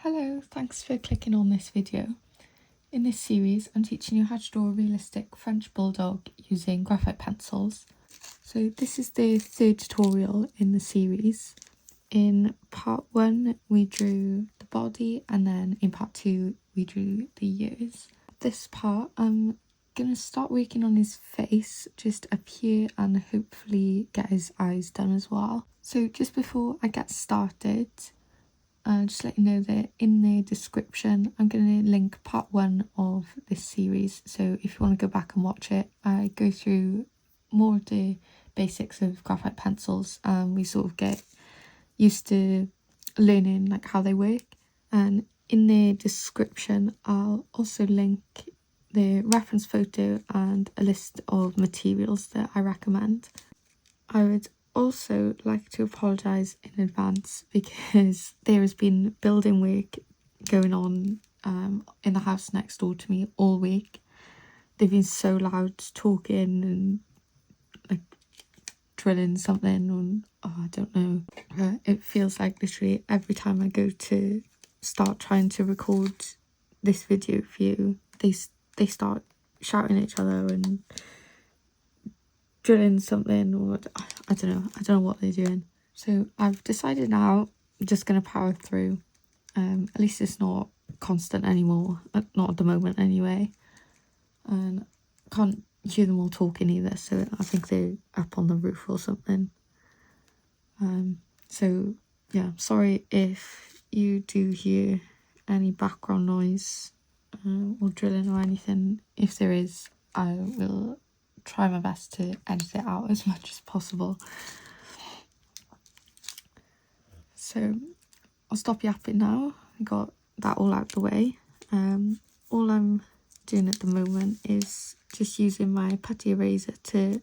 Hello, thanks for clicking on this video. In this series, I'm teaching you how to draw a realistic French Bulldog using graphite pencils. So this is the third tutorial in the series. In part 1 we drew the body, and then in part 2 we drew the ears. This part I'm going to start working on his face just up here and hopefully get his eyes done as well. So just before I get started, just let you know that in the description I'm going to link part 1 of this series, so if you want to go back and watch it, I go through more of the basics of graphite pencils and we sort of get used to learning like how they work. And in the description I'll also link the reference photo and a list of materials that I recommend. I would also like to apologise in advance because there has been building work going on in the house next door to me all week. They've been so loud talking and like drilling something on, I don't know. It feels like literally every time I go to start trying to record this video for you, they start shouting at each other and drilling something, or I don't know what they're doing. So I've decided now I'm just going to power through. At least it's not constant anymore, not at the moment anyway, and I can't hear them all talking either, so I think they're up on the roof or something. So yeah, sorry if you do hear any background noise or drilling or anything. If there is, I will try my best to edit it out as much as possible. So I'll stop yapping now. I got that all out the way. All I'm doing at the moment is just using my putty eraser to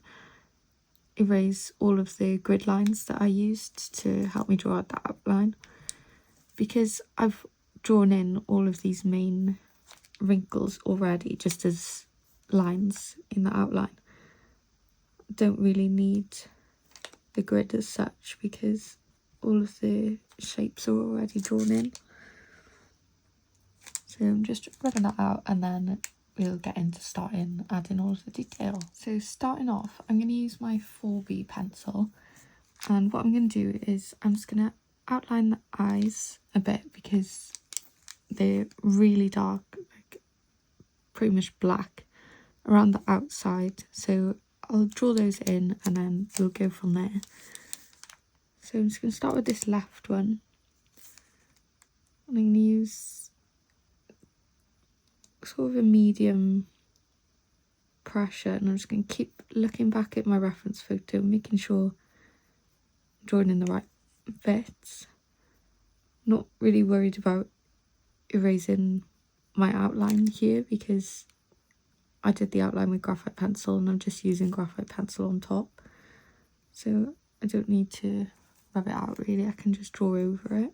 erase all of the grid lines that I used to help me draw out that outline, because I've drawn in all of these main wrinkles already just as lines in the outline. Don't really need the grid as such because all of the shapes are already drawn in. So I'm just rubbing that out and then we'll get into starting adding all of the detail. So starting off, I'm going to use my 4B pencil, and what I'm going to do is I'm just going to outline the eyes a bit because they're really dark, like pretty much black around the outside. So I'll draw those in and then we'll go from there. So I'm just going to start with this left one. I'm going to use sort of a medium pressure, and I'm just going to keep looking back at my reference photo, making sure I'm drawing in the right bits. Not really worried about erasing my outline here because I did the outline with graphite pencil and I'm just using graphite pencil on top, so I don't need to rub it out really, I can just draw over it.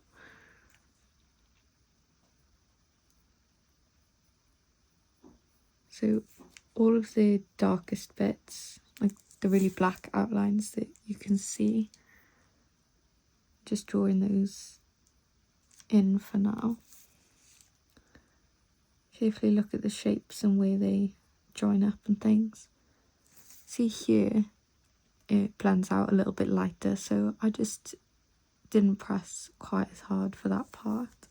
So all of the darkest bits, like the really black outlines that you can see, just drawing those in for now. Carefully look at the shapes and where they join up and things. See here, it blends out a little bit lighter, so I just didn't press quite as hard for that part,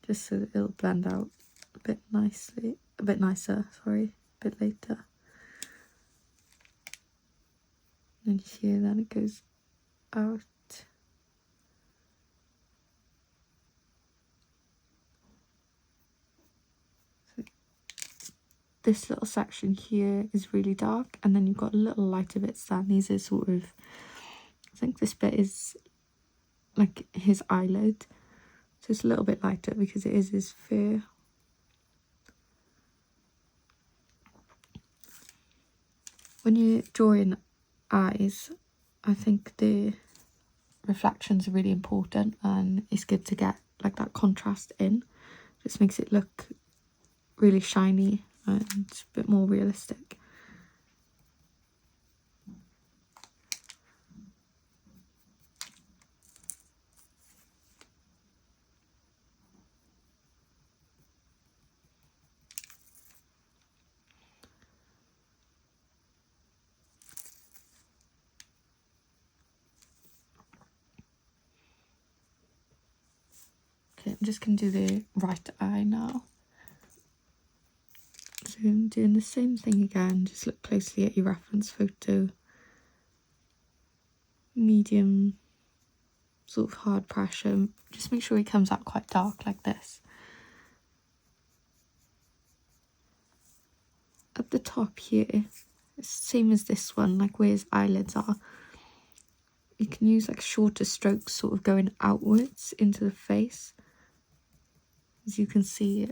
just so that it'll blend out a bit nicer, a bit later. And here then it goes out. So this little section here is really dark, and then you've got little lighter bits down. These are sort of, I think this bit is like his eyelid, so it's a little bit lighter because it is his fur. When you're drawing eyes, I think the reflections are really important, and it's good to get like that contrast in. Just makes it look really shiny and a bit more realistic. I'm just going to do the right eye now. So I'm doing the same thing again, just look closely at your reference photo. Medium sort of hard pressure, just make sure it comes out quite dark like this. At the top here, it's the same as this one, like where his eyelids are. You can use like shorter strokes sort of going outwards into the face. As you can see,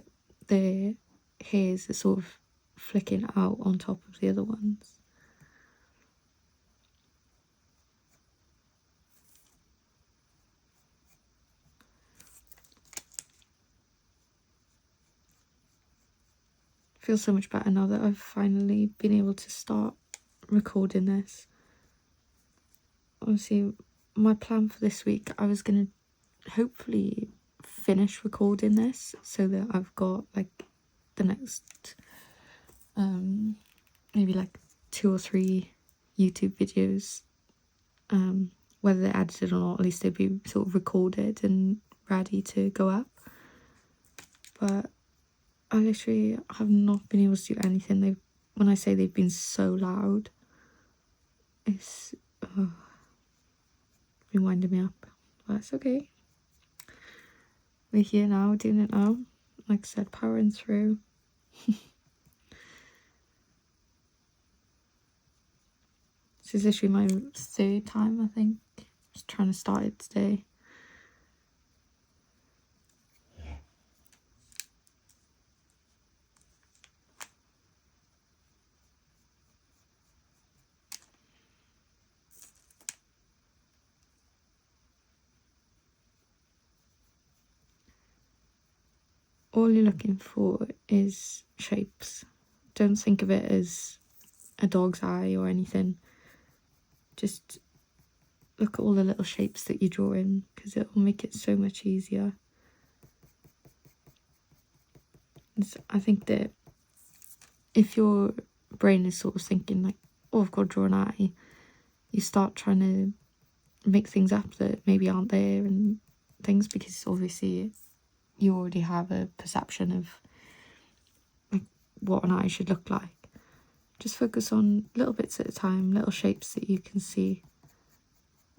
the hairs are sort of flicking out on top of the other ones. Feels so much better now that I've finally been able to start recording this. Obviously, my plan for this week, I was going to hopefully finish recording this so that I've got like the next maybe like 2 or 3 YouTube videos, whether they're edited or not, at least they'd be sort of recorded and ready to go up. But I literally have not been able to do anything. When I say they've been so loud, it's been winding me up, but it's okay. We're here now, doing it now. Like I said, powering through. This is literally my 3rd time, I think. Just trying to start it today. All you're looking for is shapes. Don't think of it as a dog's eye or anything. Just look at all the little shapes that you draw in, because it will make it so much easier. I think that if your brain is sort of thinking like, oh, I've got to draw an eye, you start trying to make things up that maybe aren't there and things, because obviously you already have a perception of like what an eye should look like. Just focus on little bits at a time, little shapes that you can see.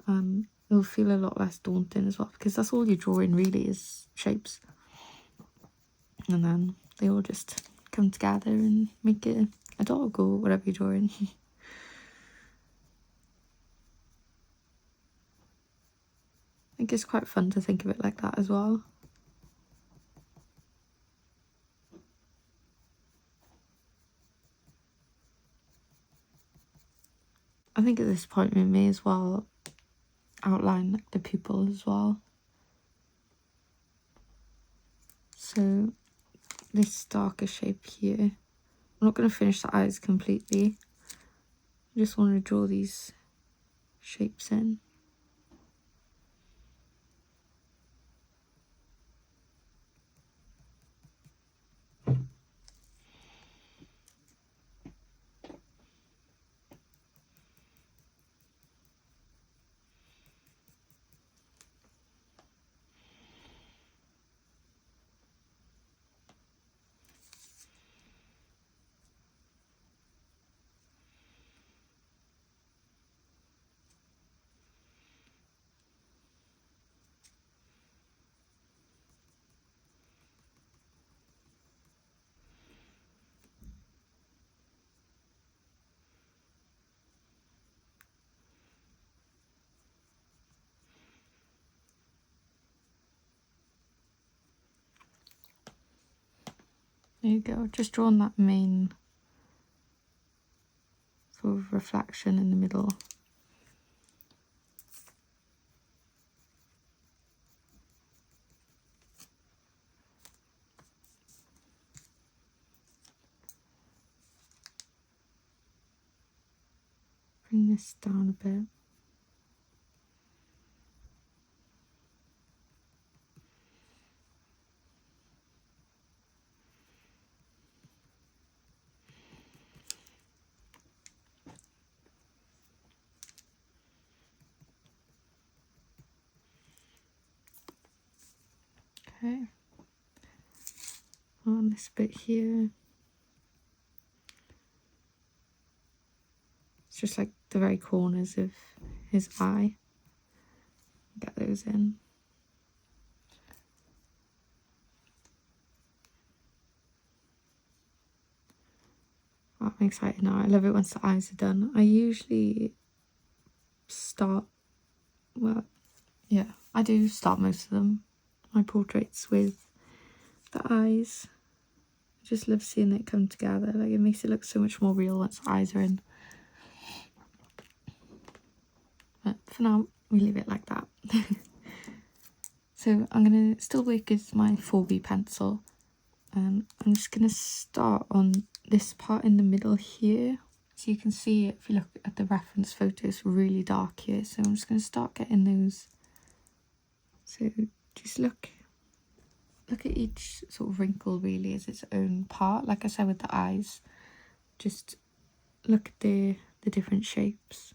It'll feel a lot less daunting as well, because that's all you're drawing really is shapes. And then they all just come together and make it a dog or whatever you're drawing. I think it's quite fun to think of it like that as well. I think at this point we may as well outline like the pupil as well. So this darker shape here, I'm not going to finish the eyes completely. I just want to draw these shapes in. There you go, just drawing that main sort of reflection in the middle. Bring this down a bit. Okay. On this bit here. It's just like the very corners of his eye. Get those in. Oh, I'm excited now. I love it once the eyes are done. I usually start, well, yeah, I do start most of them, my portraits, with the eyes. I just love seeing it come together. Like, it makes it look so much more real once the eyes are in. But for now, we leave it like that. So I'm going to still work with my 4B pencil. I'm just going to start on this part in the middle here. So you can see, if you look at the reference photo, it's really dark here. So I'm just going to start getting those. So just look at each sort of wrinkle really as its own part. Like I said with the eyes, just look at the different shapes.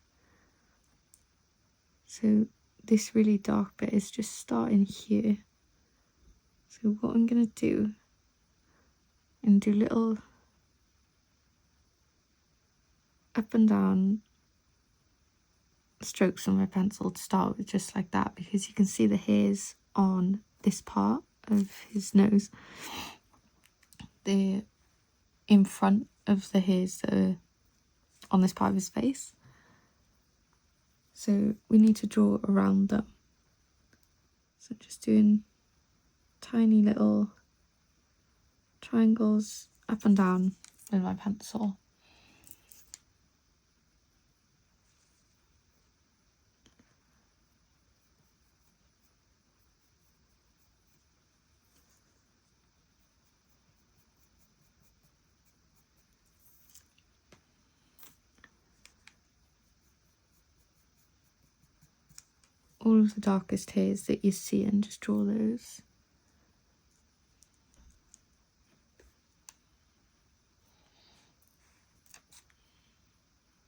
So this really dark bit is just starting here. So what I'm going to do, and do little up and down strokes on my pencil to start with, just like that, because you can see the hairs on this part of his nose. They're in front of the hairs that are on this part of his face. So we need to draw around them. So just doing tiny little triangles up and down with my pencil. All of the darkest hairs that you see, and just draw those.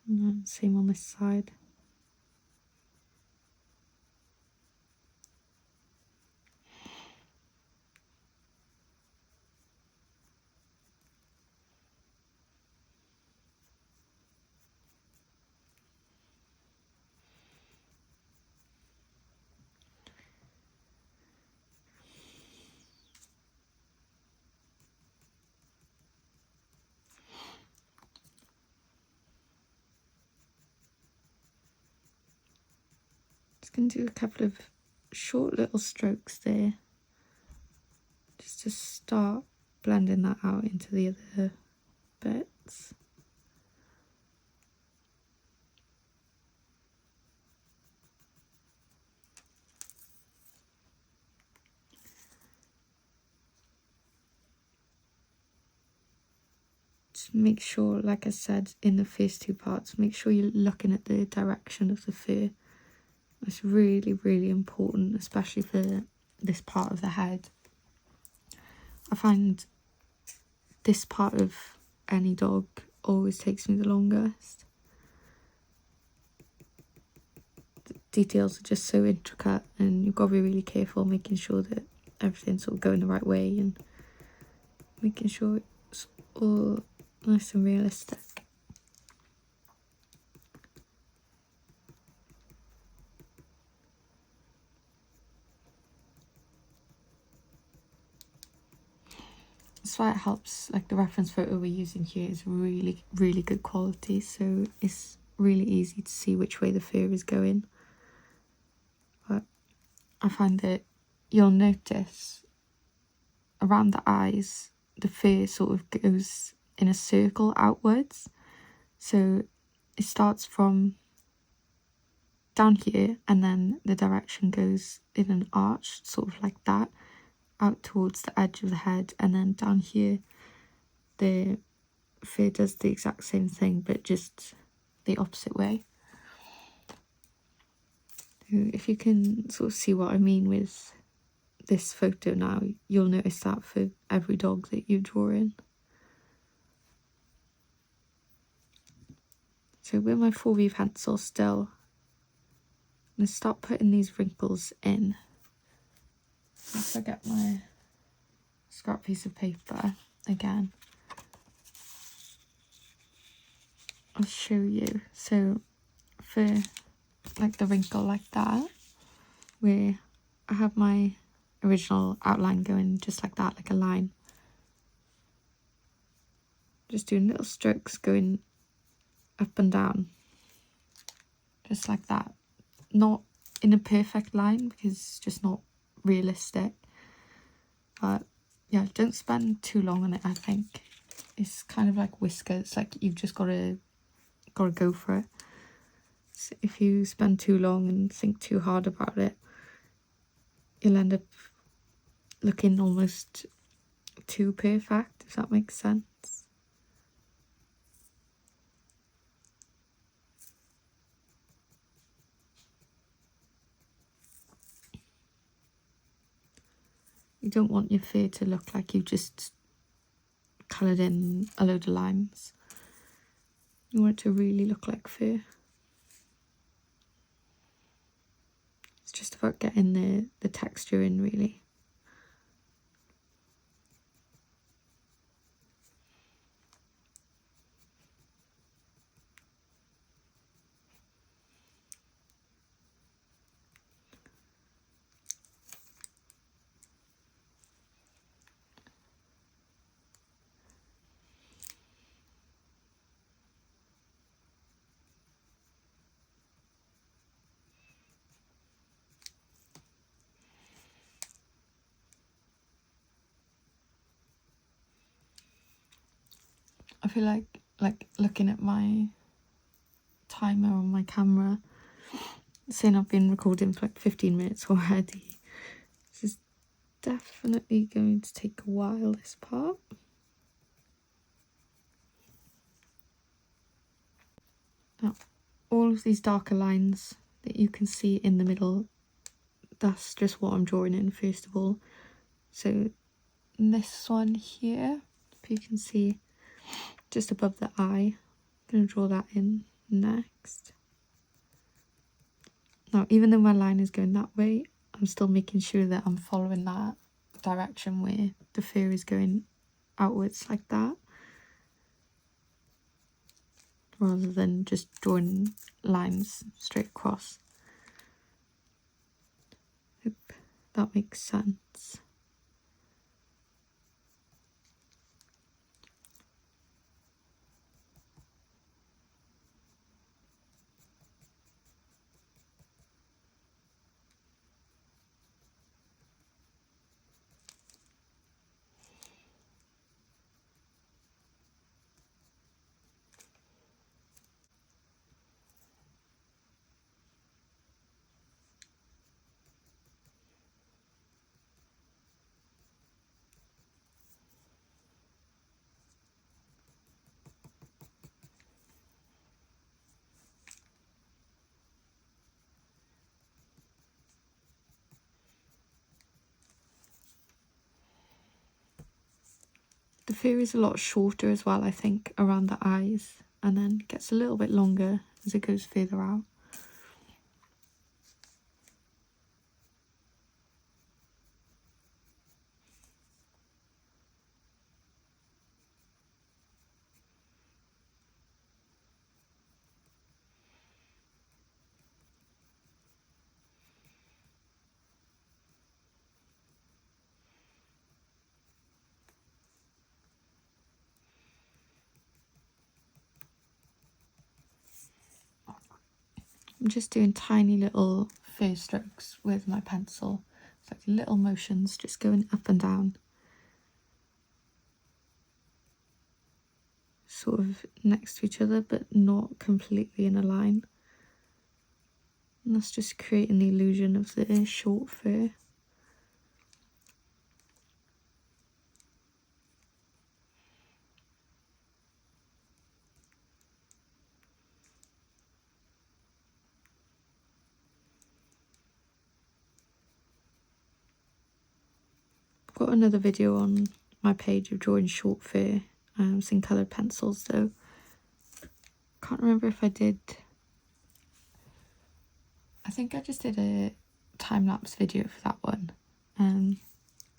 And then same on this side. Just going to do a couple of short little strokes there, just to start blending that out into the other bits. Just make sure, like I said in the first two parts, make sure you're looking at the direction of the fur. It's really, really important, especially for this part of the head. I find this part of any dog always takes me the longest. The details are just so intricate, and you've got to be really careful making sure that everything's sort of going the right way and making sure it's all nice and realistic. That's why it helps, like the reference photo we're using here is really, really good quality, so it's really easy to see which way the fur is going. But I find that you'll notice around the eyes, the fur sort of goes in a circle outwards. So it starts from down here, and then the direction goes in an arch, sort of like that, out towards the edge of the head, and then down here the fur does the exact same thing, but just the opposite way. So if you can sort of see what I mean with this photo now, you'll notice that for every dog that you draw in. So with my 4B pencil still, I'm going to start putting these wrinkles in. Once I get my scrap piece of paper again. I'll show you. So for like the wrinkle like that, where I have my original outline going just like that, like a line. Just doing little strokes going up and down. Just like that. Not in a perfect line because it's just not realistic. But yeah, don't spend too long on it, I think. It's kind of like whiskers, like you've just gotta go for it. So if you spend too long and think too hard about it, you'll end up looking almost too perfect, if that makes sense. You don't want your fur to look like you've just coloured in a load of lines. You want it to really look like fur. It's just about getting the texture in, really. I feel like looking at my timer on my camera, saying I've been recording for like 15 minutes already. This is definitely going to take a while, this part. Now, all of these darker lines that you can see in the middle, that's just what I'm drawing in first of all. So this one here, if you can see, just above the eye, I'm going to draw that in next. Now, even though my line is going that way, I'm still making sure that I'm following that direction where the fur is going outwards like that, rather than just drawing lines straight across. Hope that makes sense. The fur is a lot shorter as well, I think, around the eyes, and then gets a little bit longer as it goes further out. I'm just doing tiny little fur strokes with my pencil. It's like little motions just going up and down. Sort of next to each other, but not completely in a line. And that's just creating the illusion of the short fur. I've got another video on my page of drawing short fur using coloured pencils, though. Can't remember if I did. I think I just did a time-lapse video for that one.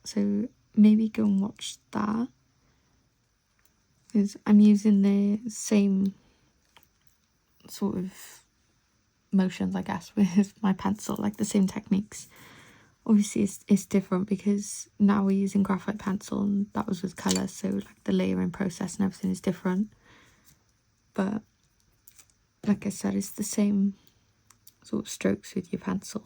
So maybe go and watch that, because I'm using the same sort of motions, I guess, with my pencil, like the same techniques. Obviously it's different because now we're using graphite pencil and that was with colour, so like the layering process and everything is different, but like I said, it's the same sort of strokes with your pencil.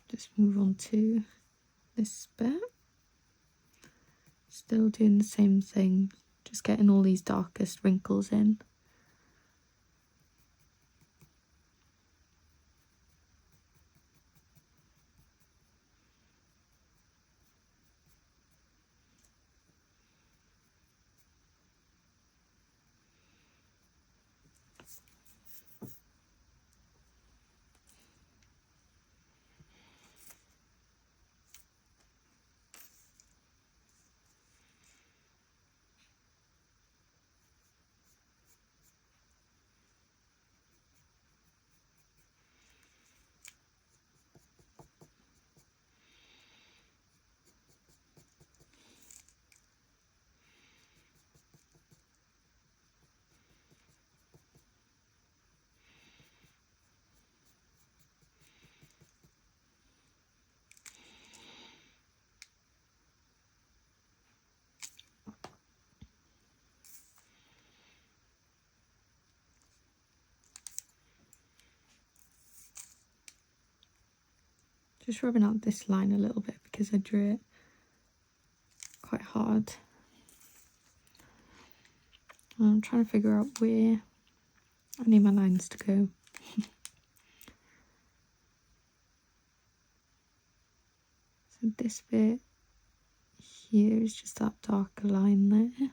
Just move on to this bit. Still doing the same thing, just getting all these darkest wrinkles in. Just rubbing out this line a little bit because I drew it quite hard. I'm trying to figure out where I need my lines to go. So this bit here is just that darker line there.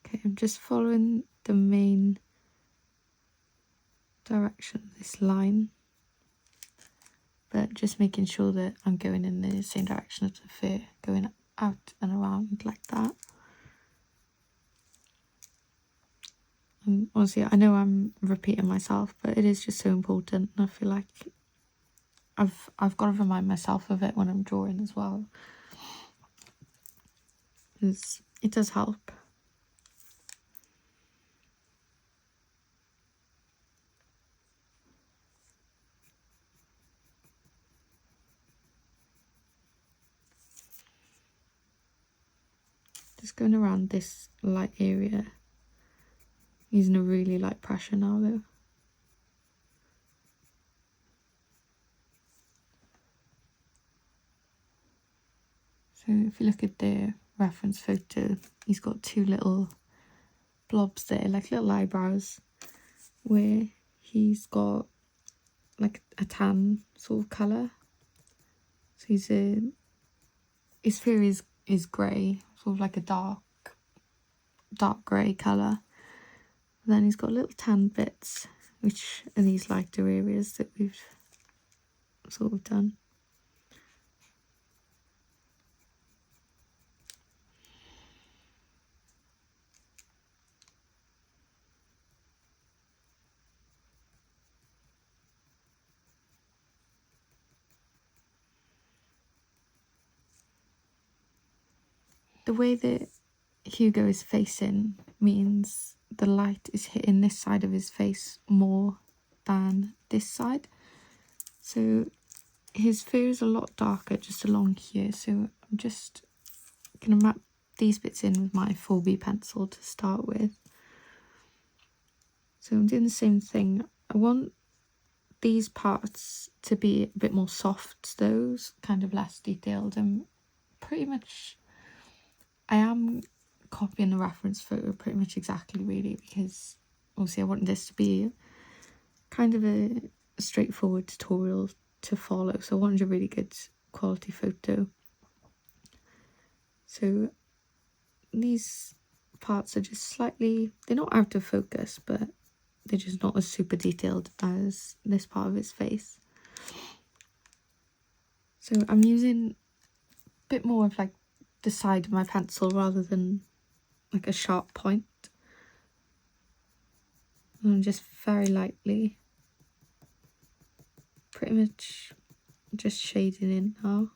Okay, I'm just following the main direction of this line, but just making sure that I'm going in the same direction as the fur, going out and around like that. And honestly, I know I'm repeating myself, but it is just so important, and I feel like I've got to remind myself of it when I'm drawing as well, because it does help. Just going around this light area, using a really light pressure now though. So if you look at the reference photo, he's got two little blobs there, like little eyebrows, where he's got like a tan sort of colour. So his fur is grey, sort of like a dark grey colour. And then he's got little tan bits, which are these lighter areas that we've sort of done. The way that Hugo is facing means the light is hitting this side of his face more than this side. So his fur is a lot darker just along here. So I'm just going to map these bits in with my 4B pencil to start with. So I'm doing the same thing. I want these parts to be a bit more soft, those kind of less detailed, and pretty much I am copying the reference photo pretty much exactly, really, because obviously I want this to be kind of a straightforward tutorial to follow, so I wanted a really good quality photo. So these parts are just slightly, they're not out of focus, but they're just not as super detailed as this part of his face. So I'm using a bit more of like the side of my pencil rather than like a sharp point. And I'm just very lightly, pretty much just shading in now.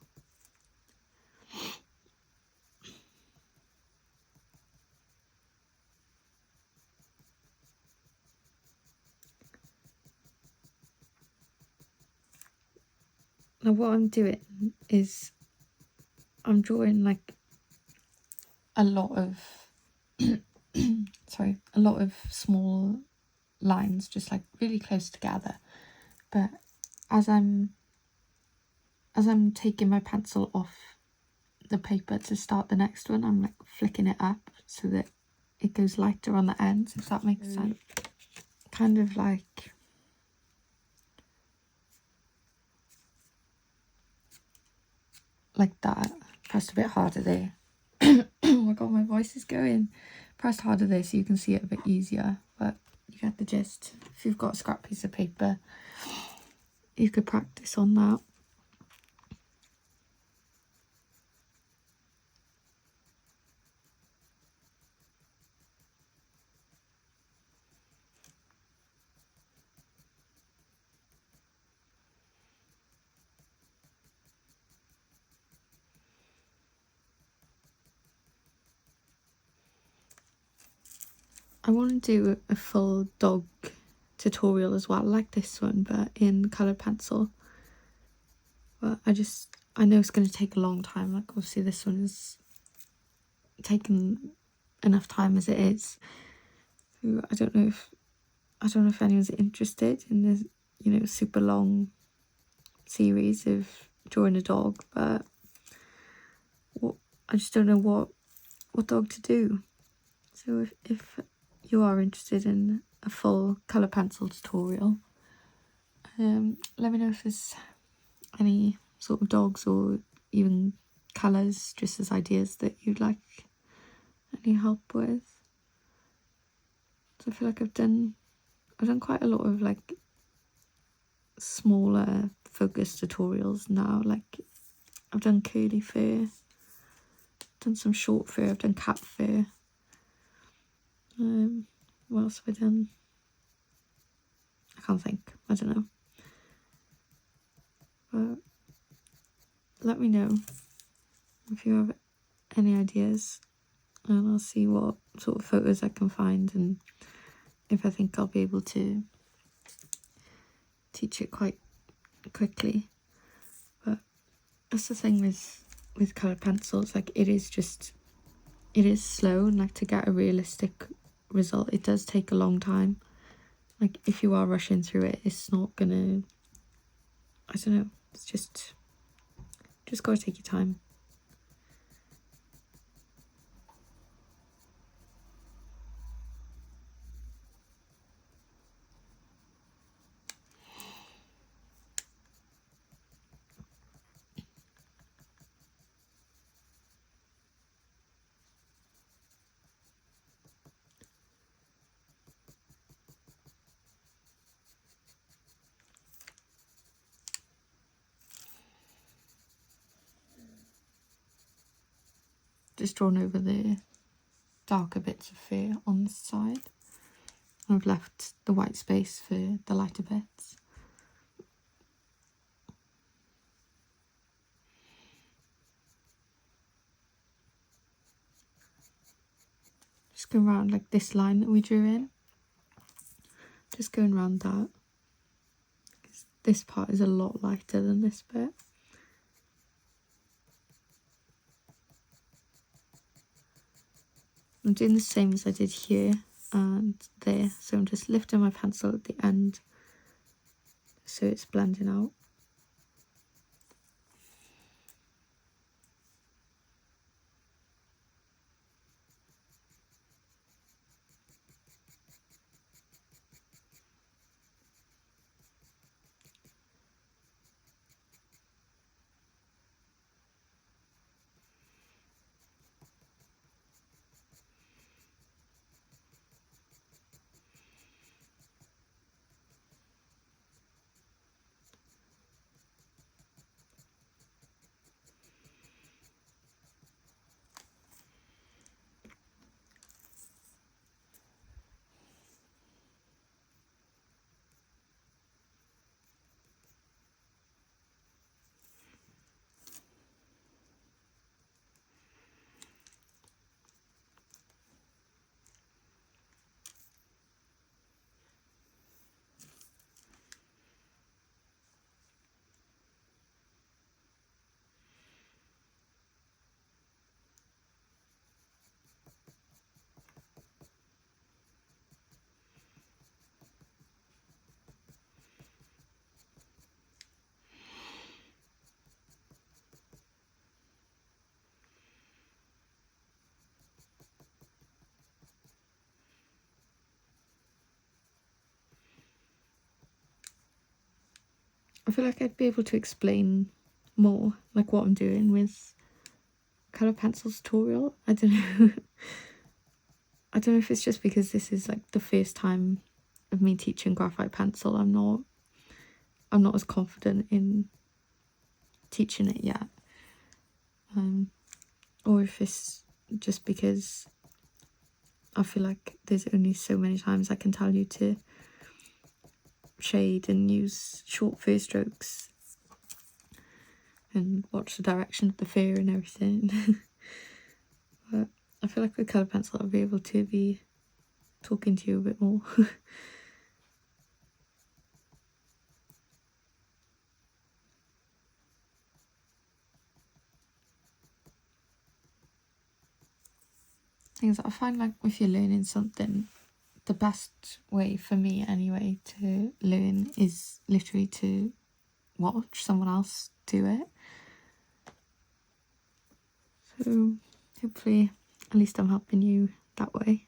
Now what I'm doing is I'm drawing like a lot of sorry, a lot of small lines just like really close together, but as I'm taking my pencil off the paper to start the next one, I'm like flicking it up so that it goes lighter on the ends, if that makes sense. Kind of like that. Pressed a bit harder there. Oh my god, my voice is going. Pressed harder there so you can see it a bit easier, but you get the gist. If you've got a scrap piece of paper, you could practice on that. I want to do a full dog tutorial as well, like this one, but in coloured pencil. But I know it's going to take a long time. Like obviously this one is taken enough time as it is. So I don't know if anyone's interested in this, you know, super long series of drawing a dog, but I just don't know what dog to do. So if you are interested in a full colour pencil tutorial, let me know if there's any sort of dogs or even colours, just as ideas that you'd like any help with. So I feel like I've done quite a lot of like smaller focus tutorials now. Like I've done curly fur, done some short fur, I've done cat fur. What else have I done? I can't think. I don't know. But let me know if you have any ideas, and I'll see what sort of photos I can find, and if I think I'll be able to teach it quite quickly. But that's the thing with coloured pencils, like it is slow, and like to get a realistic result it does take a long time. Like if you are rushing through it, it's not gonna, I don't know, it's just gotta take your time. Just drawn over the darker bits of fur on the side. I've left the white space for the lighter bits. Just going around like this line that we drew in. Just going around that. This part is a lot lighter than this bit. I'm doing the same as I did here and there, so I'm just lifting my pencil at the end so it's blending out. I feel like I'd be able to explain more, like what I'm doing with colour pencil tutorial. I don't know. I don't know if it's just because this is like the first time of me teaching graphite pencil. I'm not as confident in teaching it yet. Or if it's just because I feel like there's only so many times I can tell you to shade and use short fur strokes and watch the direction of the fur and everything. But I feel like with colour pencil I'll be able to be talking to you a bit more. Things I find like if you're learning something, the best way for me anyway to learn is literally to watch someone else do it. So hopefully at least I'm helping you that way.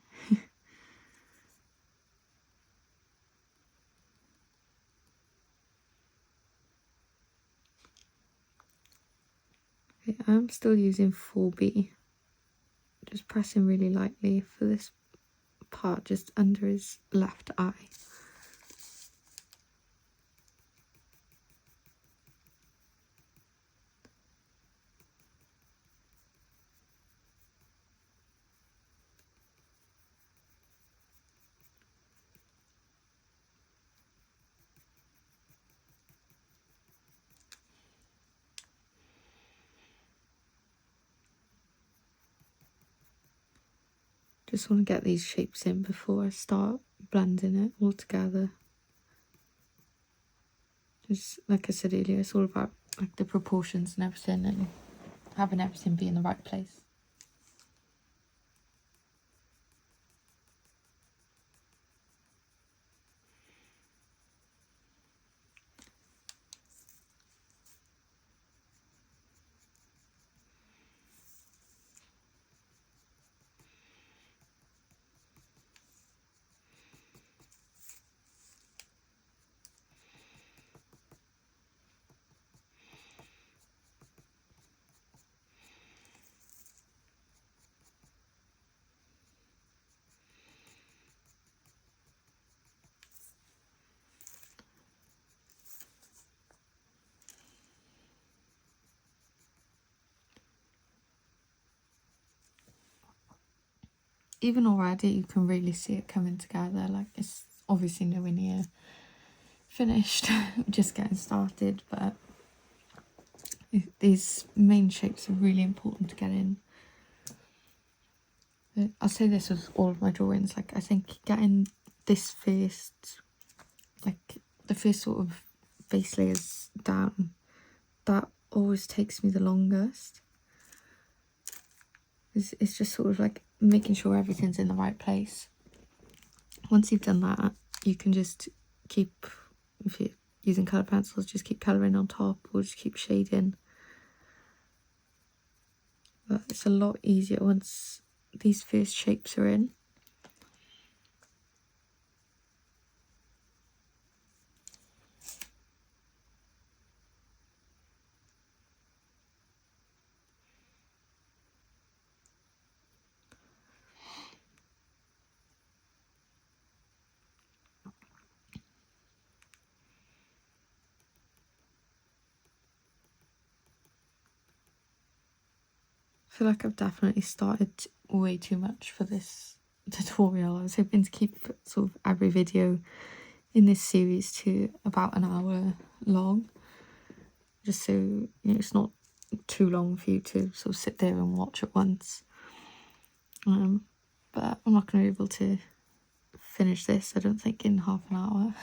Okay, I'm still using 4B, just pressing really lightly for this part just under his left eye. Just want to get these shapes in before I start blending it all together. Just like I said earlier, it's all about like the proportions and everything and having everything be in the right place. Even already you can really see it coming together. Like it's obviously nowhere near finished, just getting started, but these main shapes are really important to get in. I'll say this with all of my drawings, like I think getting this first, like the first sort of base layers down, that always takes me the longest. It's just sort of like making sure everything's in the right place. Once you've done that, you can just keep, if you're using colour pencils, just keep colouring on top or just keep shading. But it's a lot easier once these first shapes are in. I feel like I've definitely started way too much for this tutorial. I was hoping to keep sort of every video in this series to about an hour long, just so it's not too long for you to sort of sit there and watch at once. But I'm not going to be able to finish this, I don't think, in half an hour.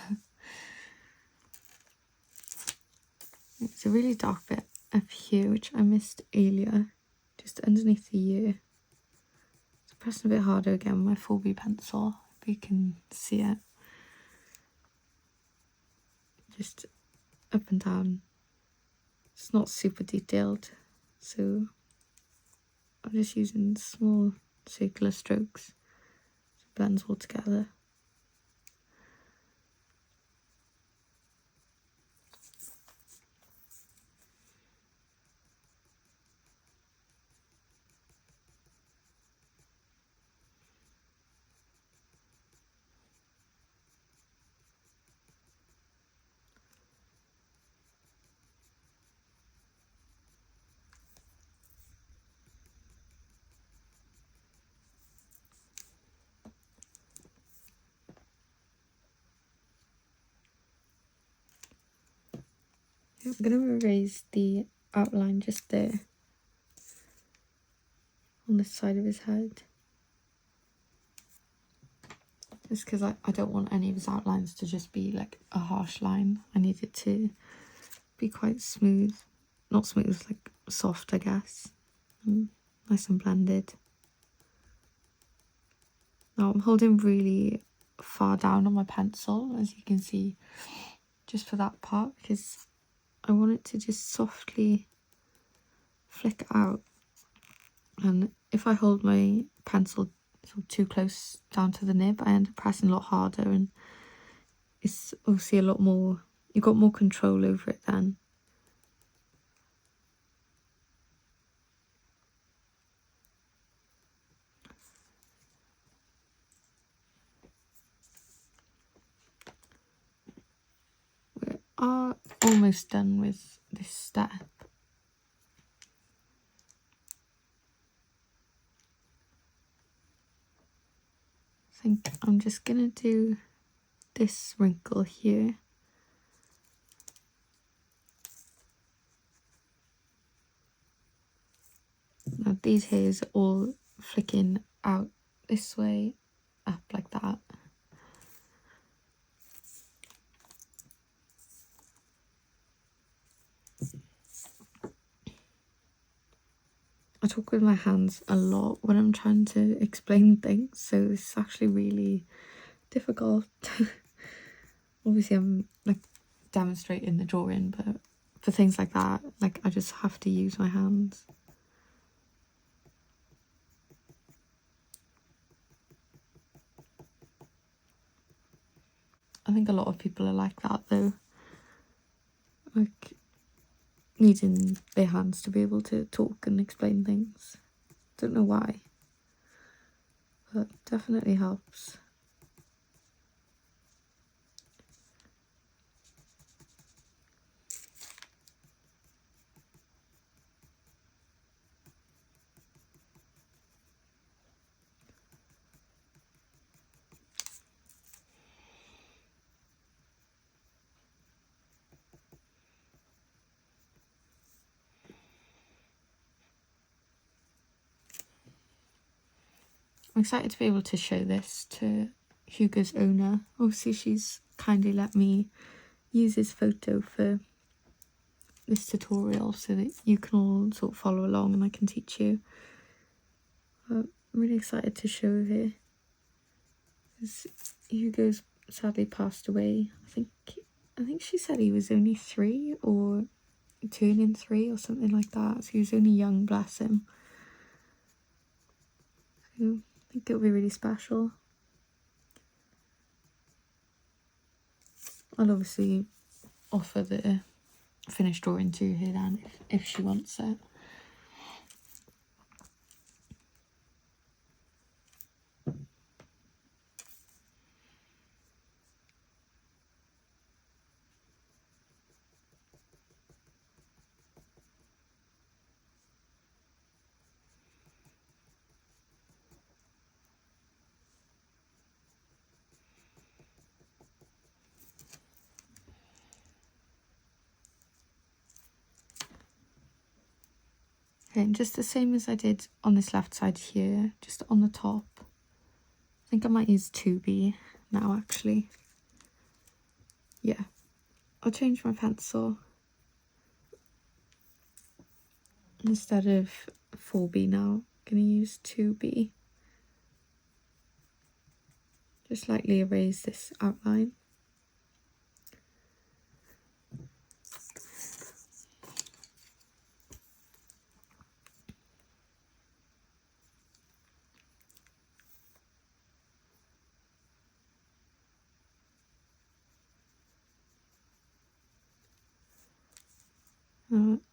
It's a really dark bit up here which I missed earlier, just underneath the ear. So pressing a bit harder again with my 4B pencil, if you can see it. Just up and down. It's not super detailed, so I'm just using small circular strokes so it blends all together. I'm going to erase the outline just there on the side of his head, just because I don't want any of his outlines to just be like a harsh line. I need it to be quite smooth, not smooth, like soft, I guess, and nice and blended. Now I'm holding really far down on my pencil, as you can see, just for that part, because I want it to just softly flick out. And if I hold my pencil sort of too close down to the nib, I end up pressing a lot harder, and it's obviously a lot more, you've got more control over it then. We are almost done with this step. I think I'm just gonna do this wrinkle here. Now these hairs are all flicking out this way, up like that. I talk with my hands a lot when I'm trying to explain things, so this is actually really difficult. Obviously I'm like demonstrating the drawing, but for things like that, like I just have to use my hands. I think a lot of people are like that though, like needing their hands to be able to talk and explain things. Don't know why, but definitely helps. I'm excited to be able to show this to Hugo's owner. Obviously she's kindly let me use his photo for this tutorial so that you can all sort of follow along and I can teach you. I'm really excited to show her. Hugo's sadly passed away. I think she said he was only 3 or turning 3 or something like that. So he was only young, bless him. So I think it'll be really special. I'll obviously offer the finished drawing to her then if she wants it. Okay, and just the same as I did on this left side here, just on the top. I think I might use 2B now actually. Yeah, I'll change my pencil. Instead of 4B now, I'm going to use 2B. Just lightly erase this outline.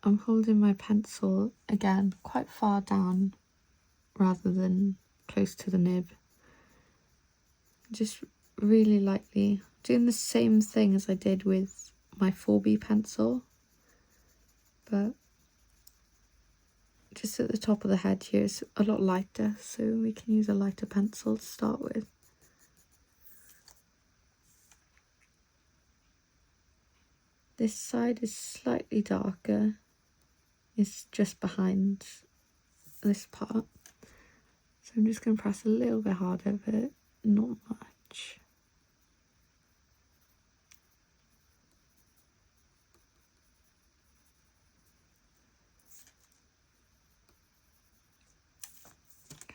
I'm holding my pencil again quite far down rather than close to the nib. Just really lightly doing the same thing as I did with my 4B pencil, but just at the top of the head here is a lot lighter, so we can use a lighter pencil to start with. This side is slightly darker, it's just behind this part, so I'm just going to press a little bit harder, but not much.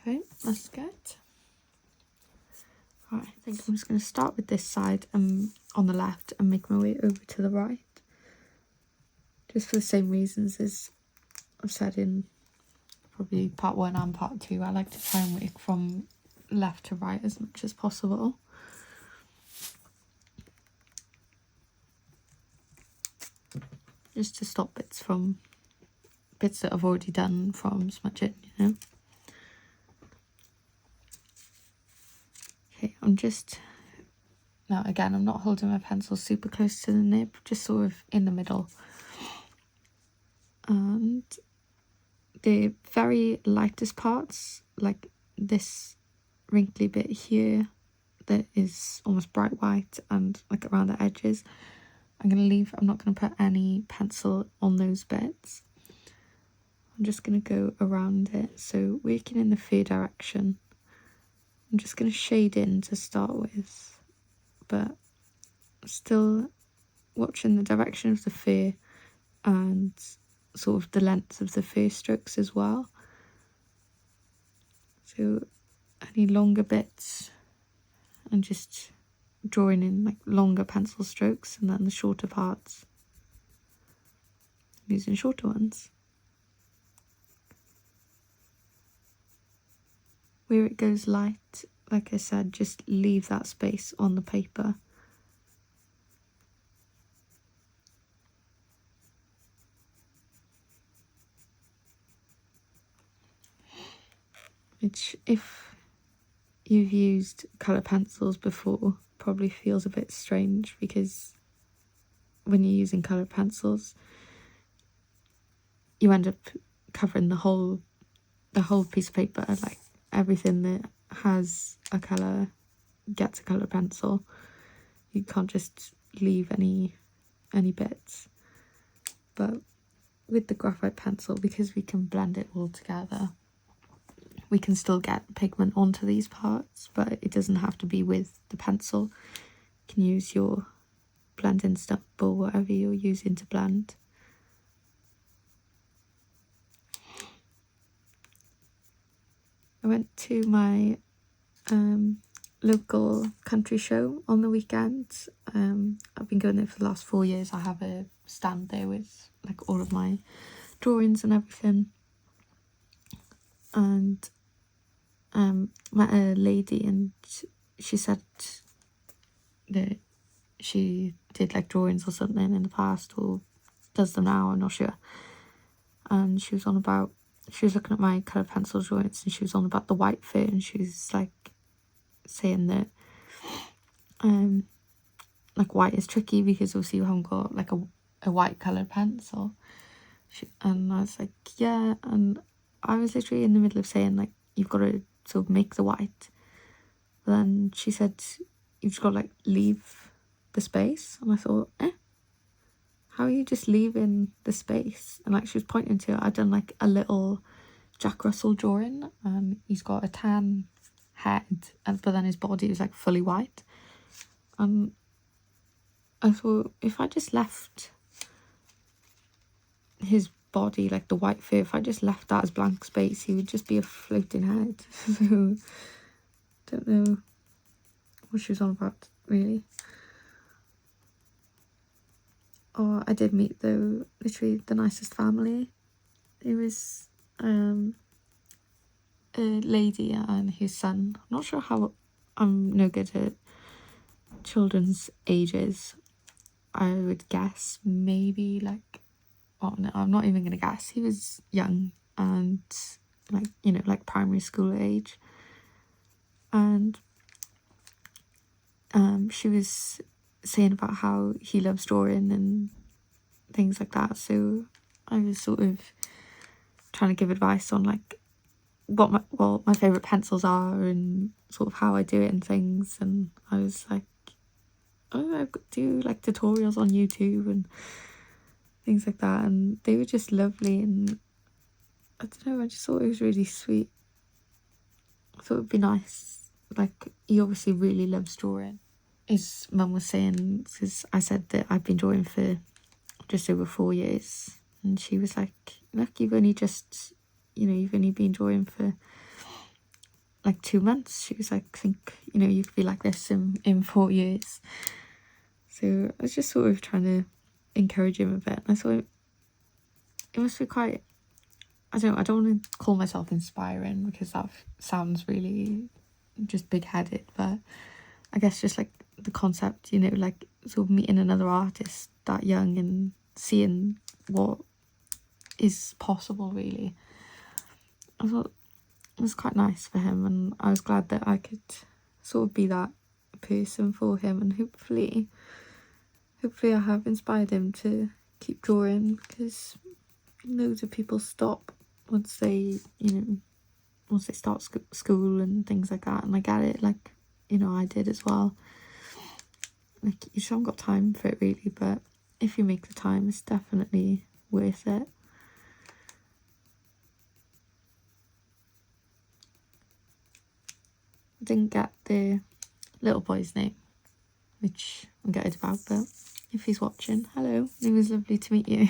Okay, that's good. Right, I think I'm just going to start with this side on the left and make my way over to the right. Just for the same reasons as I've said in probably part 1 and part 2. I like to try and work from left to right as much as possible. Just to stop bits that I've already done from smudging, you know. Okay, now again, I'm not holding my pencil super close to the nib, just sort of in the middle. And the very lightest parts, like this wrinkly bit here that is almost bright white and like around the edges, I'm going to leave. I'm not going to put any pencil on those bits. I'm just going to go around it. So working in the fur direction, I'm just going to shade in to start with, but still watching the direction of the fur and sort of the length of the fur strokes as well. So any longer bits, and just drawing in like longer pencil strokes, and then the shorter parts using shorter ones. Where it goes light, like I said, just leave that space on the paper. Which, if you've used colour pencils before, probably feels a bit strange, because when you're using colour pencils, you end up covering the whole piece of paper. Like everything that has a colour gets a colour pencil. You can't just leave any bits. But with the graphite pencil, because we can blend it all together, we can still get pigment onto these parts, but it doesn't have to be with the pencil. You can use your blending stump or whatever you're using to blend. I went to my local country show on the weekends. I've been going there for the last 4 years. I have a stand there with like all of my drawings and everything. And met a lady, and she said that she did like drawings or something in the past, or does them now, I'm not sure. And she was looking at my coloured pencil drawings, and she was on about the white fur, and she was like saying that like white is tricky because obviously you haven't got like a white coloured pencil. And I was like, yeah, and I was literally in the middle of saying like you've got to sort of make the white, but then she said you've just got to like leave the space, and I thought, how are you just leaving the space? And like she was pointing to it. I'd done like a little Jack Russell drawing, and he's got a tan head, but then his body is like fully white. And I thought, if I just left his body, like the white fur, if I just left that as blank space, he would just be a floating head. So don't know what she was on about, really. Oh, I did meet, though, literally the nicest family. It was a lady and his son. I'm not sure how, I'm no good at children's ages. I would guess maybe like, oh no, I'm not even gonna guess. He was young and like, you know, like primary school age. And she was saying about how he loves drawing and things like that. So I was sort of trying to give advice on like what my favourite pencils are and sort of how I do it and things. And I was like, oh, I do like tutorials on YouTube and things like that, and they were just lovely. And I don't know, I just thought it was really sweet. I thought it'd be nice. Like, he obviously really loves drawing. His mum was saying, because I said that I've been drawing for just over 4 years, and she was like, look, you've only been drawing for like 2 months. She was like, think, you could be like this in 4 years. So I was just sort of trying to encourage him a bit. I thought it must be quite, I don't want to call myself inspiring because that sounds really just big-headed, but I guess just like the concept, like sort of meeting another artist that young and seeing what is possible, really. I thought it was quite nice for him, and I was glad that I could sort of be that person for him, and hopefully I have inspired him to keep drawing, because loads of people stop once they start school and things like that, and I get it, like, I did as well. Like, you just haven't got time for it, really, but if you make the time, it's definitely worth it. I didn't get the little boy's name, which I'm gutted about, but if he's watching, hello, it was lovely to meet you.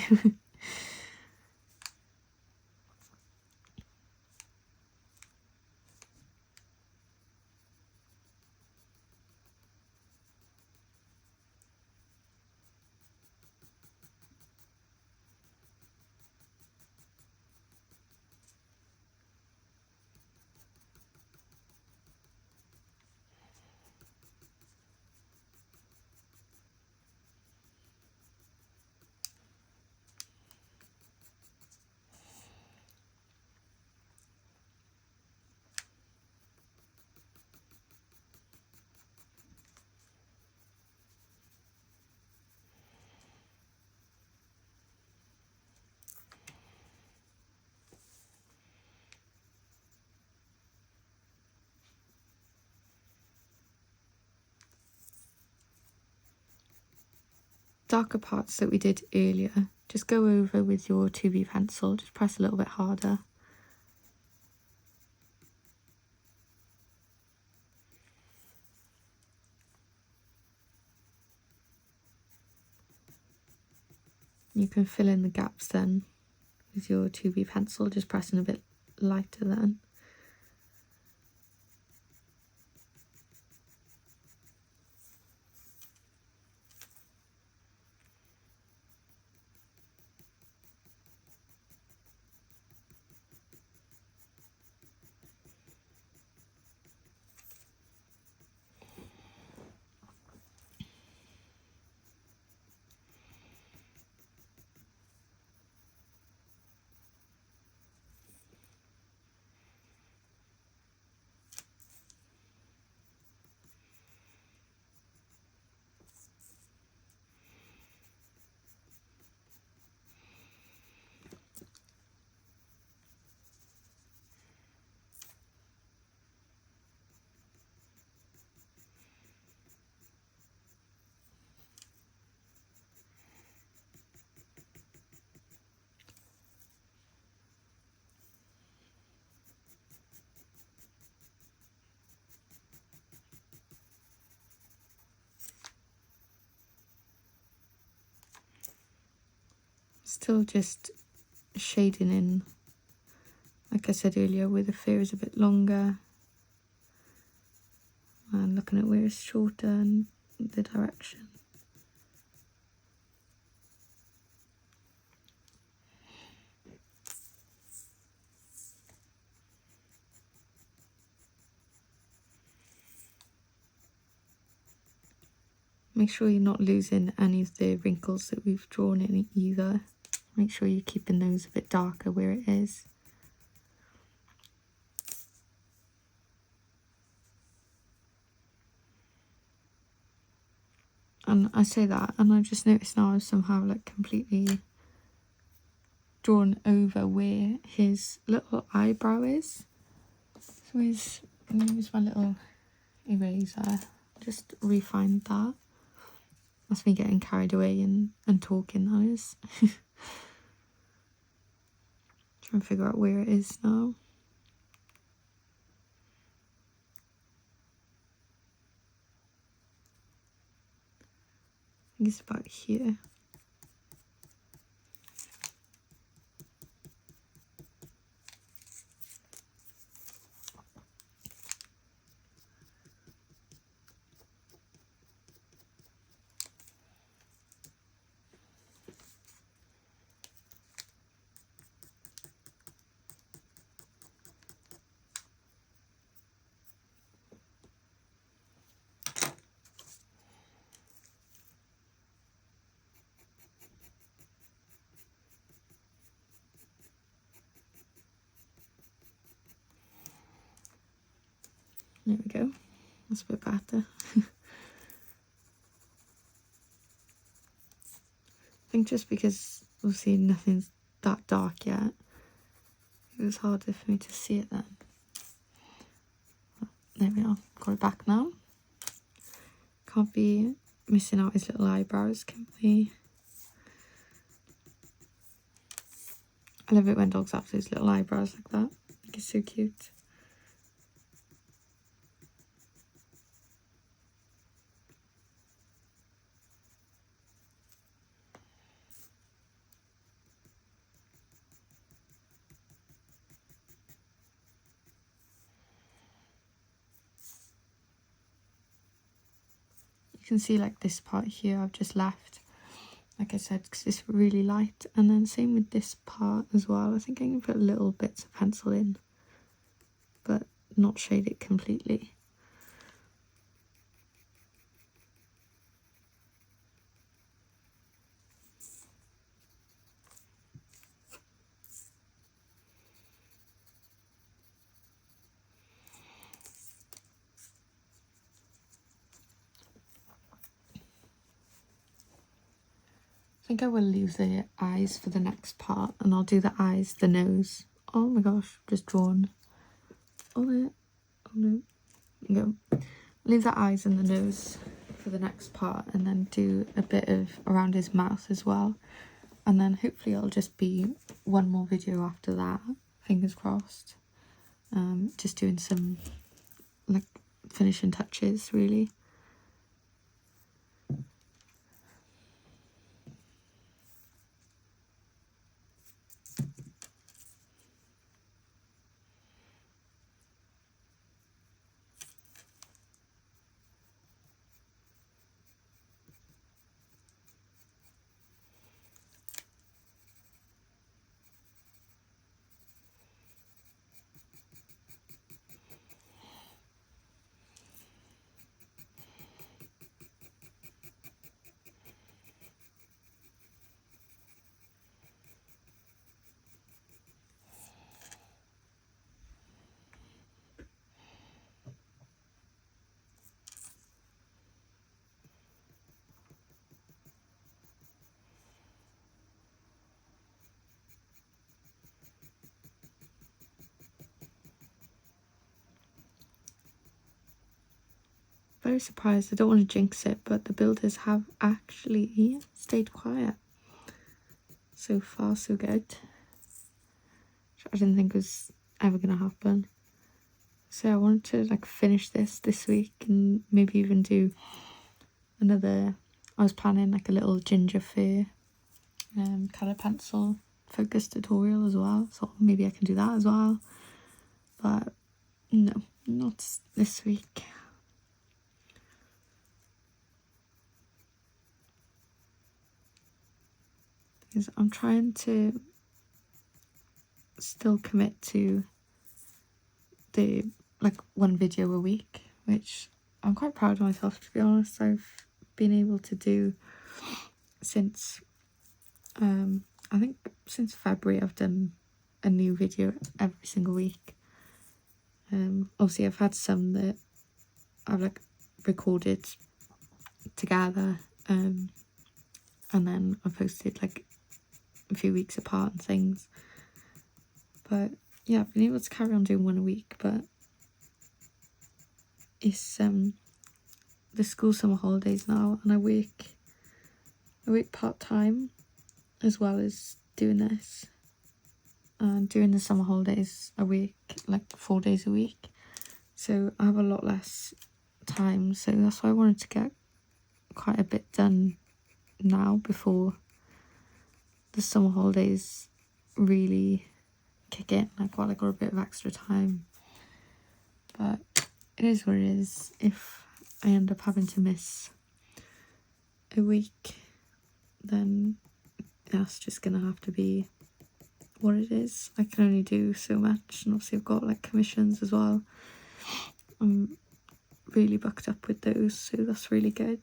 Darker parts that we did earlier, just go over with your 2B pencil, just press a little bit harder. You can fill in the gaps then with your 2B pencil, just pressing a bit lighter then. Still just shading in, like I said earlier, where the fur is a bit longer, and looking at where it's shorter and the direction. Make sure you're not losing any of the wrinkles that we've drawn in either. Make sure you're keeping those a bit darker where it is. And I say that, and I just noticed now I've somehow like completely drawn over where his little eyebrow is. So use my little eraser, just refine that. That's me getting carried away and talking, that is. Trying to figure out where it is now. I think it's about here. There we go. That's a bit better. I think just because obviously nothing's that dark yet, it was harder for me to see it then. But there we are. Got it back now. Can't be missing out his little eyebrows, can we? I love it when dogs have those little eyebrows like that. I think it's so cute. You can see like this part here I've just left, like I said, because it's really light. And then same with this part as well. I think I can put little bits of pencil in, but not shade it completely. I think I will leave the eyes for the next part, and I'll do the eyes, the nose. Oh my gosh, just drawn on it. Oh no. There you go. Leave the eyes and the nose for the next part, and then do a bit of around his mouth as well. And then hopefully it'll just be one more video after that, fingers crossed. Just doing some like finishing touches really. Very surprised, I don't want to jinx it, but the builders have actually stayed quiet. So far so good. Which I didn't think was ever going to happen. So I wanted to like finish this week and maybe even do another, I was planning like a little ginger fir colour pencil focus tutorial as well, so maybe I can do that as well, but no, not this week. Because I'm trying to still commit to the one video a week, which I'm quite proud of myself, to be honest. I've been able to do since I think since February. I've done a new video every single week. Obviously I've had some that I've recorded together, and then I posted a few weeks apart and things. But yeah, I've been able to carry on doing one a week, but it's the school summer holidays now, and I work part-time as well as doing this. And during the summer holidays I work 4 days a week, so I have a lot less time, so that's why I wanted to get quite a bit done now before the summer holidays really kick in, while I got a bit of extra time. But it is what it is. If I end up having to miss a week, then that's just gonna have to be what it is. I can only do so much, and obviously I've got commissions as well. I'm really booked up with those, so that's really good.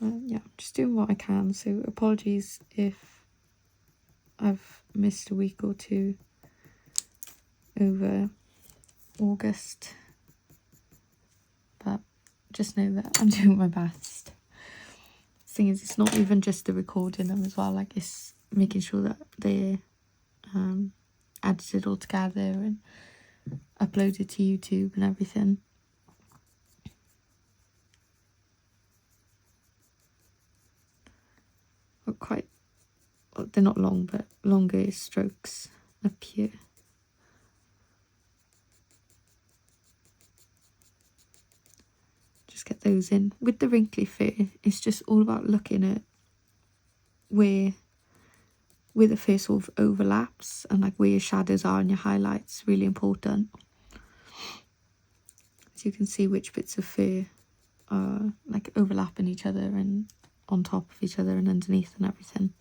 Yeah, I'm just doing what I can, so apologies if I've missed a week or two over August, but just know that I'm doing my best. The thing is, it's not even just the recording them as well, it's making sure that they're edited all together and uploaded to YouTube and everything. But they're not long, but longer strokes up here. Just get those in. With the wrinkly fur, it's just all about looking at where the fur sort of overlaps, and where your shadows are and your highlights. Really important, so you can see which bits of fur are overlapping each other and on top of each other and underneath and everything.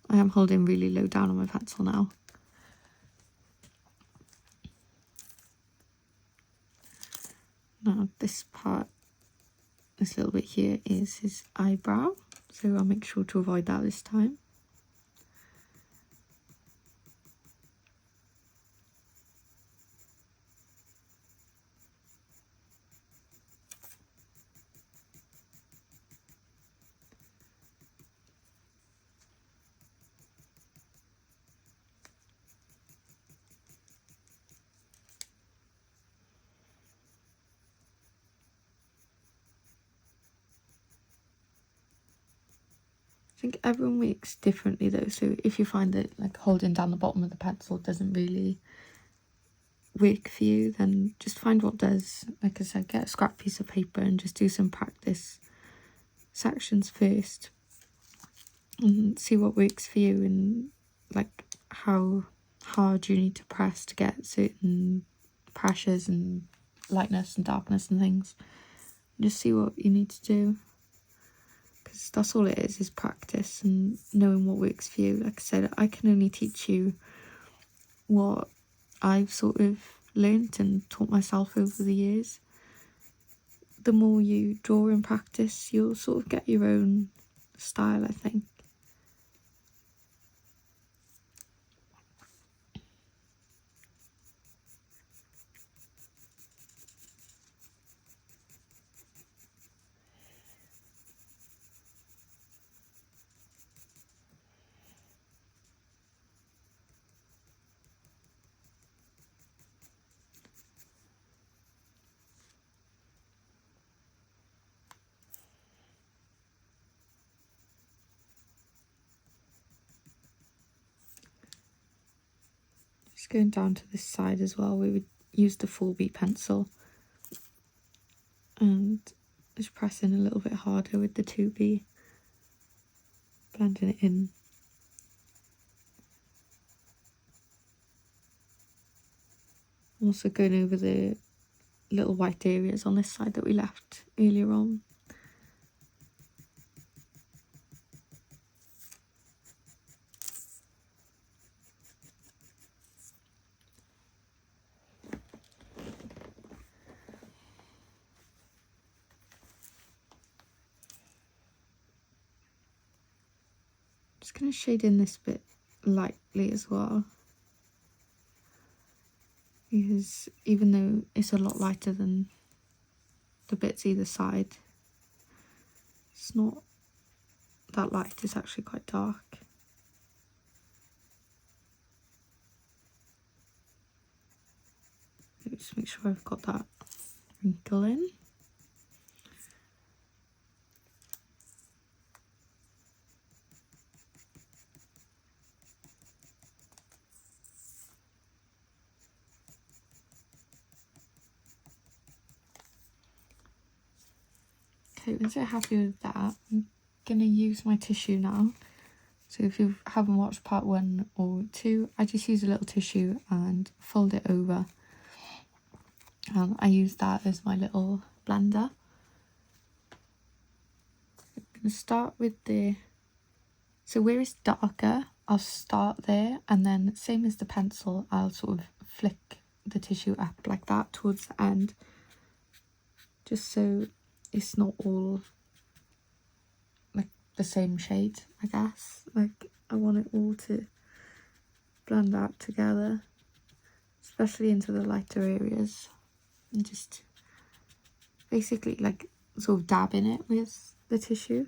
I am holding really low down on my pencil now. Now this little bit here is his eyebrow, so I'll make sure to avoid that this time. I think everyone works differently though, so if you find that holding down the bottom of the pencil doesn't really work for you, then just find what does. Like I said, get a scrap piece of paper and just do some practice sections first and see what works for you, and how hard you need to press to get certain pressures and lightness and darkness and things. Just see what you need to do, because that's all it is practice and knowing what works for you. Like I said, I can only teach you what I've sort of learnt and taught myself over the years. The more you draw and practice, you'll sort of get your own style, I think. Just going down to this side as well, we would use the 4B pencil and just pressing a little bit harder with the 2B, blending it in. Also going over the little white areas on this side that we left earlier on. Just going to shade in this bit lightly as well, because even though it's a lot lighter than the bits either side, it's not that light, it's actually quite dark. Just make sure I've got that wrinkle in. Okay, once I'm happy with that, I'm going to use my tissue now. So if you haven't watched part 1 or 2, I just use a little tissue and fold it over. And I use that as my little blender. I'm going to start with so where it's darker, I'll start there, and then same as the pencil, I'll sort of flick the tissue up like that towards the end, just so it's not all like the same shade, I guess. Like, I want it all to blend out together, especially into the lighter areas, and just basically like sort of dab in it with the tissue.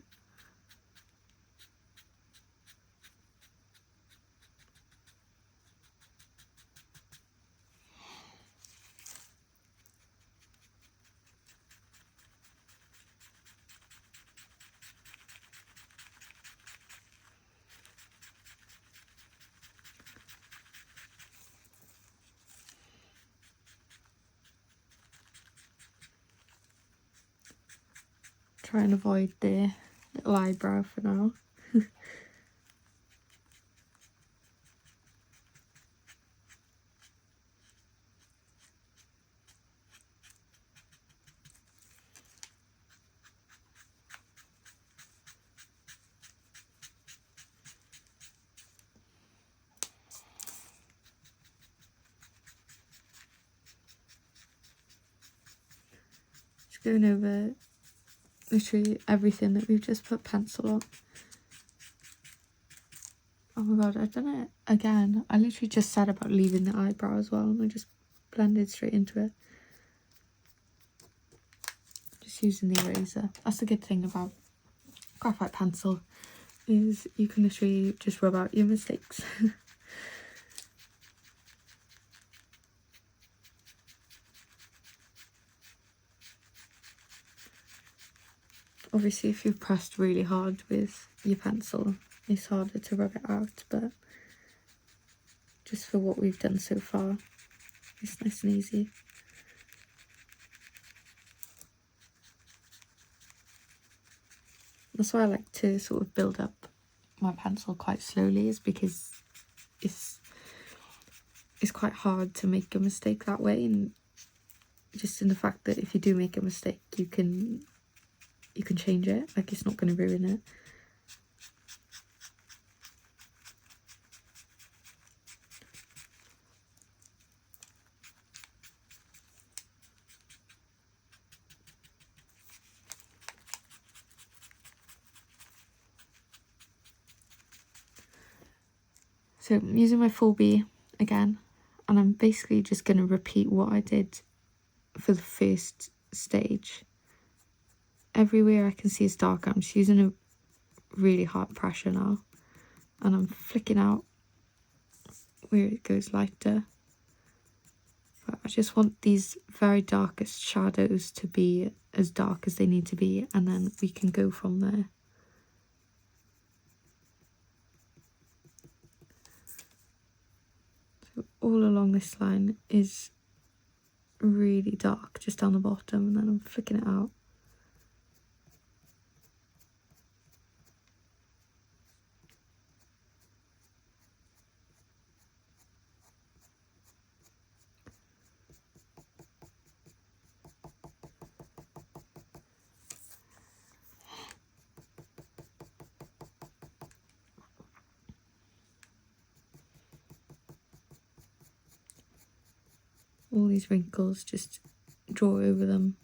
Try and avoid the little eyebrow for now. Just going over literally everything that we've just put pencil on. Oh my god, I've done it again. I literally just said about leaving the eyebrow as well, and I just blended straight into it. Just using the eraser. That's the good thing about graphite pencil, is you can literally just rub out your mistakes. Obviously, if you've pressed really hard with your pencil, it's harder to rub it out, but just for what we've done so far, it's nice and easy. That's why I like to sort of build up my pencil quite slowly, is because it's quite hard to make a mistake that way, and just in the fact that if you do make a mistake, you can change it, like it's not going to ruin it. So I'm using my 4B again, and I'm basically just going to repeat what I did for the first stage. Everywhere I can see is darker, I'm just using a really hard pressure now, and I'm flicking out where it goes lighter. But I just want these very darkest shadows to be as dark as they need to be, and then we can go from there. All along this line is really dark, just down the bottom, and then I'm flicking it out. All these wrinkles, just draw over them.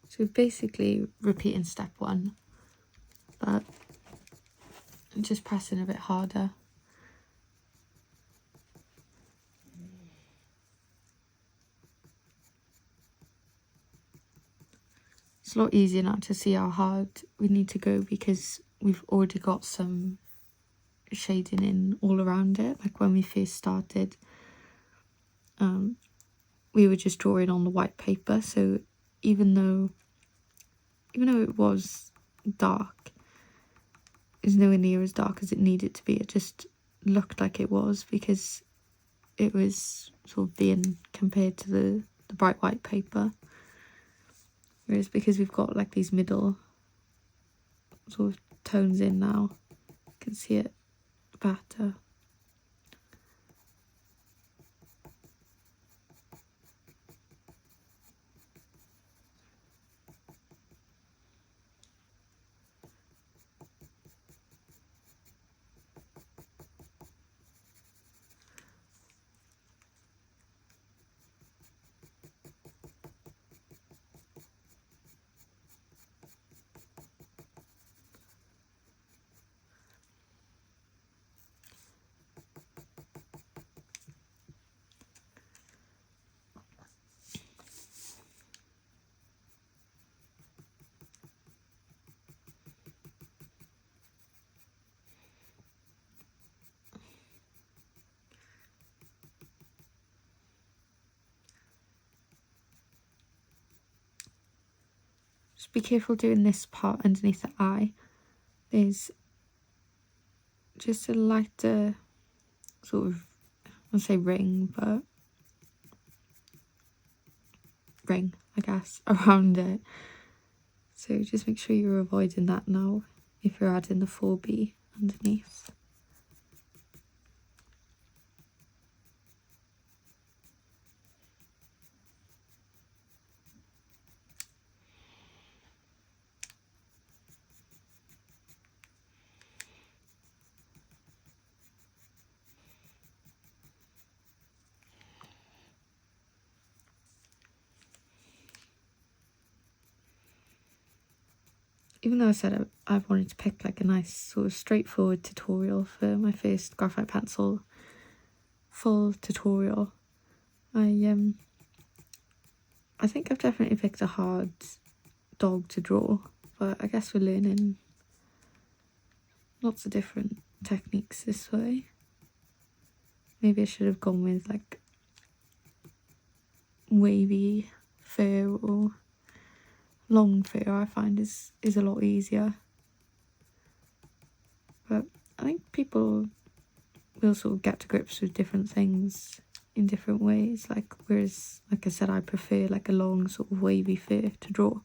So basically repeating step 1, but just pressing a bit harder. It's a lot easier now to see how hard we need to go because we've already got some shading in all around it. Like when we first started, we were just drawing on the white paper, so even though it was dark, it's nowhere near as dark as it needed to be. It just looked like it was because it was sort of being compared to the bright white paper. Whereas because we've got like these middle sort of tones in now, you can see it better. Just be careful doing this part underneath the eye. There's just a lighter sort of, I'll say ring, but ring, I guess, around it. So just make sure you're avoiding that now if you're adding the 4B underneath. Even though I said I wanted to pick like a nice sort of straightforward tutorial for my first graphite pencil full tutorial, I think I've definitely picked a hard dog to draw, but I guess we're learning lots of different techniques this way. Maybe I should have gone with like wavy fur or long fur. I find is a lot easier, but I think people will sort of get to grips with different things in different ways. Like whereas, like I said, I prefer like a long sort of wavy fur to draw.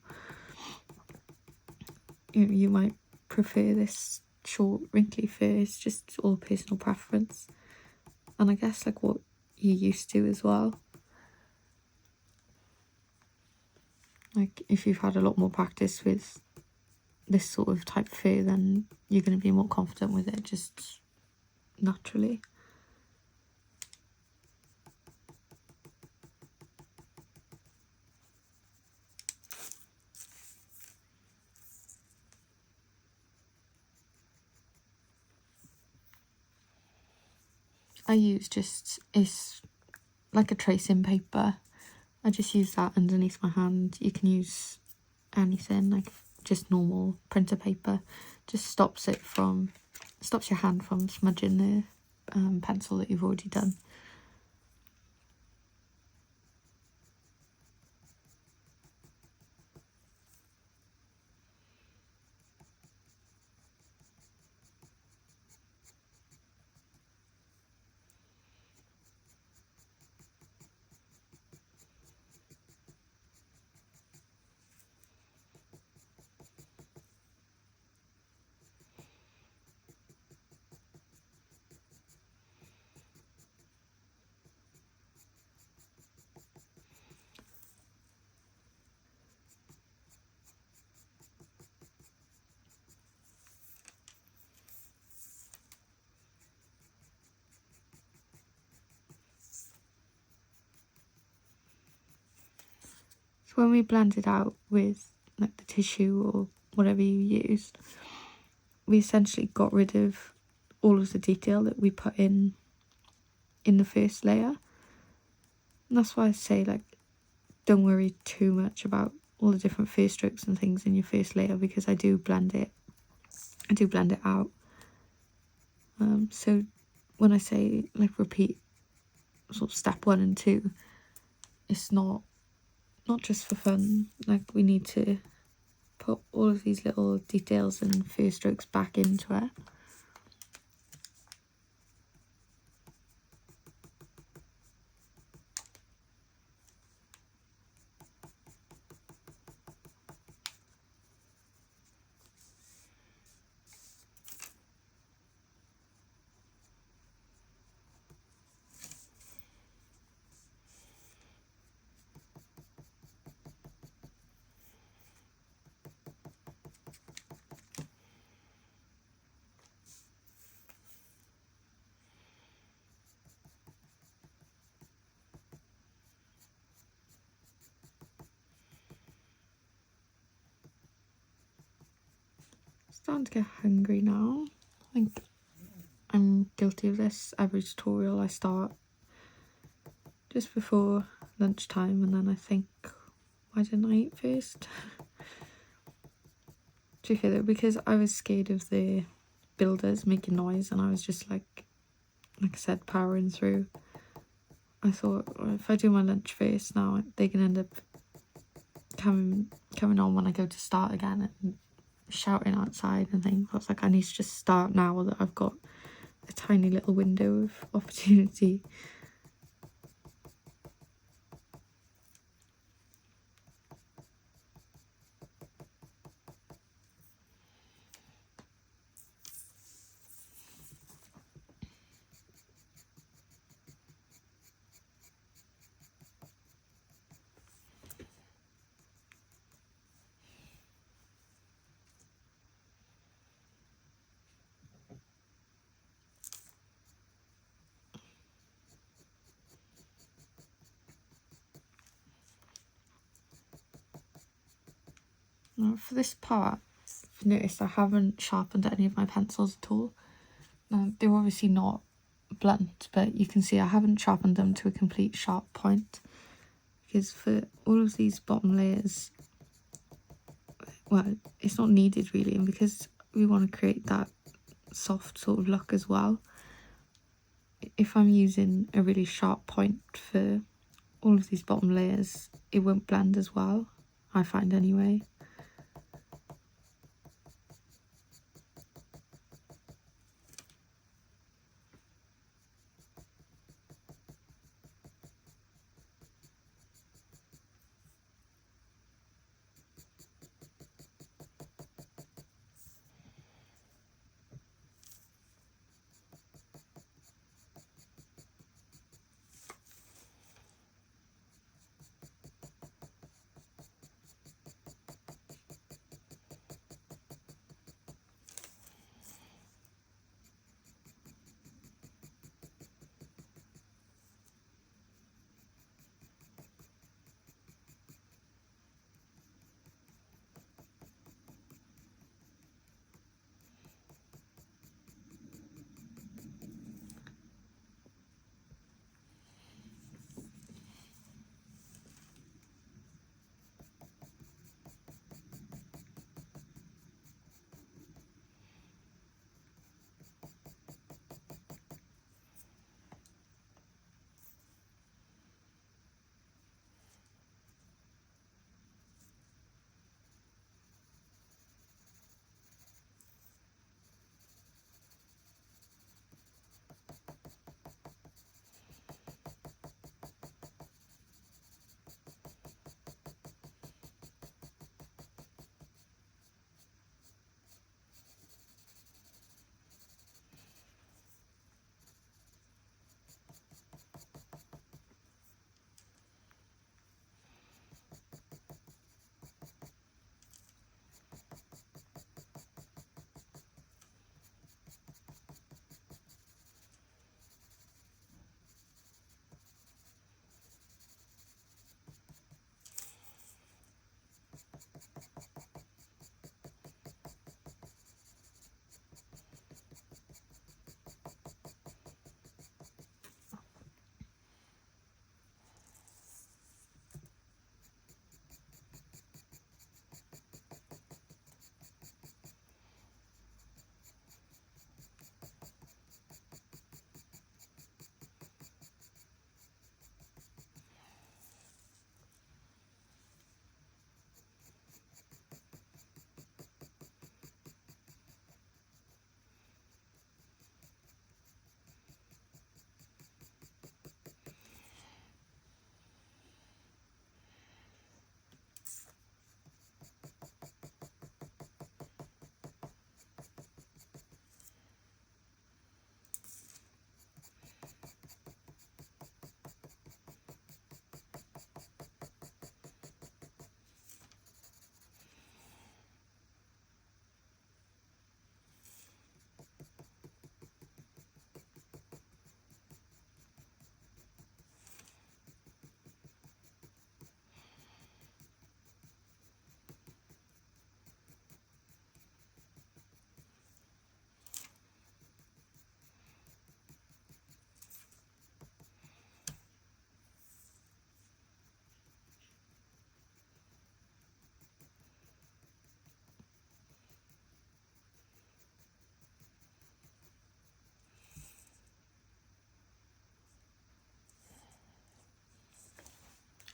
You might prefer this short wrinkly fur. It's just all personal preference, and I guess like what you're used to as well. Like if you've had a lot more practice with this sort of type of fur, then you're going to be more confident with it just naturally. I use it's like a tracing paper. I just use that underneath my hand. You can use anything, like just normal printer paper. Just stops your hand from smudging the pencil that you've already done. when we blend it out with like the tissue or whatever you used, we essentially got rid of all of the detail that we put in the first layer. And that's why I say, like, don't worry too much about all the different first strokes and things in your first layer, because I do blend it out. So when I say like repeat sort of step 1 and 2, it's not just for fun. Like, we need to put all of these little details and first strokes back into it. Starting to get hungry now. I think I'm guilty of this. Every tutorial I start just before lunchtime, and then I think, why didn't I eat first? To be fair though, because I was scared of the builders making noise, and I was just like I said, powering through. I thought, well, if I do my lunch first now, they can end up coming on when I go to start again and shouting outside and things. I was like, I need to just start now that I've got a tiny little window of opportunity. Now for this part, I've noticed I haven't sharpened any of my pencils at all. Now, they're obviously not blunt, but you can see I haven't sharpened them to a complete sharp point, because for all of these bottom layers, well, it's not needed really, and because we want to create that soft sort of look as well, if I'm using a really sharp point for all of these bottom layers, it won't blend as well, I find anyway.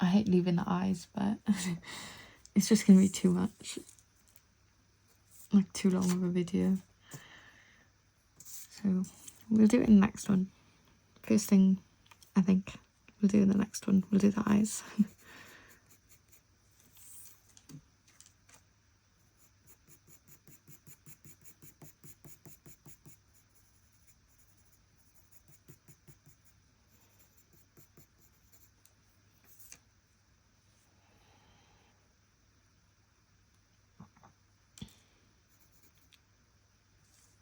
I hate leaving the eyes, but it's just going to be too much. Like too long of a video. So we'll do it in the next one. First thing I think we'll do in the next one, we'll do the eyes.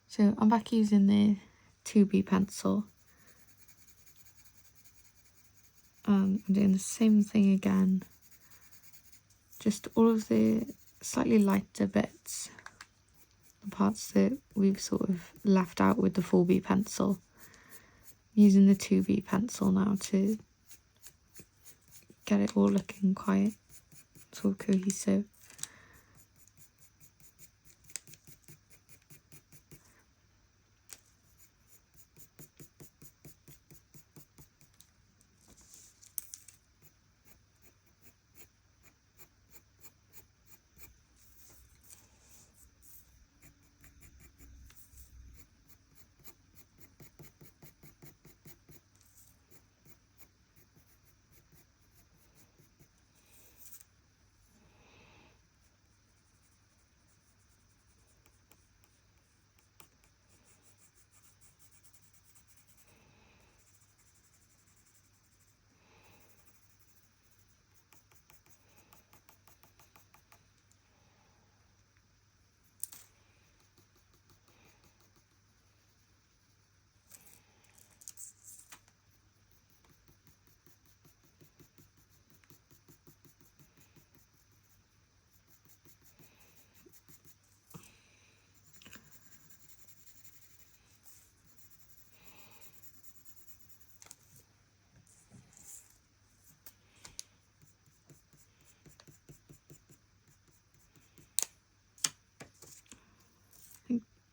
So I'm back using the 2B pencil. I'm doing the same thing again. Just all of the slightly lighter bits, the parts that we've sort of left out with the 4B pencil. Using the 2B pencil now to get it all looking quite sort of cohesive.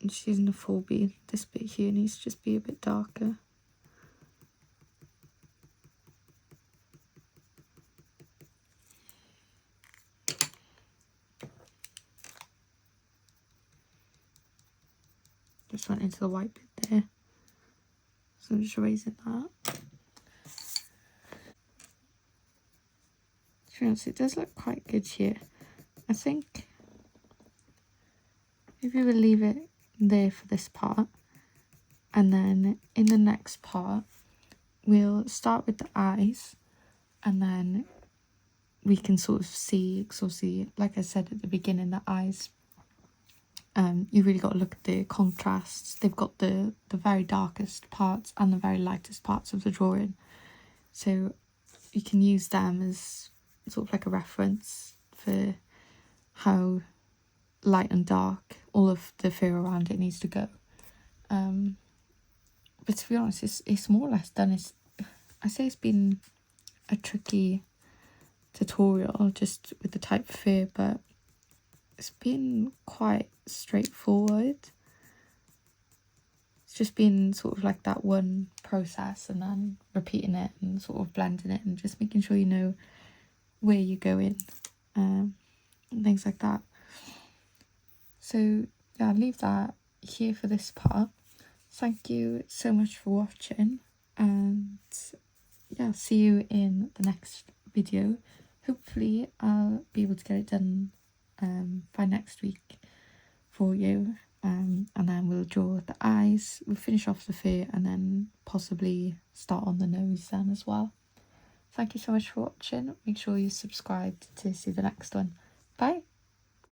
I'm just using the 4B. This bit here needs to just be a bit darker. Just went into the white bit there. So I'm just erasing that. To be honest, it does look quite good here. I think maybe we'll leave it there for this part, and then in the next part we'll start with the eyes, and then we can sort of see, because obviously, like I said at the beginning, the eyes, you really got to look at the contrasts. They've got the very darkest parts and the very lightest parts of the drawing, so you can use them as sort of like a reference for how light and dark all of the fur around it needs to go. But to be honest, it's more or less done. I say it's been a tricky tutorial just with the type of fur, but it's been quite straightforward. It's just been sort of like that one process and then repeating it and sort of blending it and just making sure you know where you're going, and things like that. So yeah, I'll leave that here for this part. Thank you so much for watching, and yeah, see you in the next video. Hopefully I'll be able to get it done by next week for you, and then we'll draw the eyes, we'll finish off the fur, and then possibly start on the nose then as well. Thank you so much for watching. Make sure you subscribe to see the next one. Bye.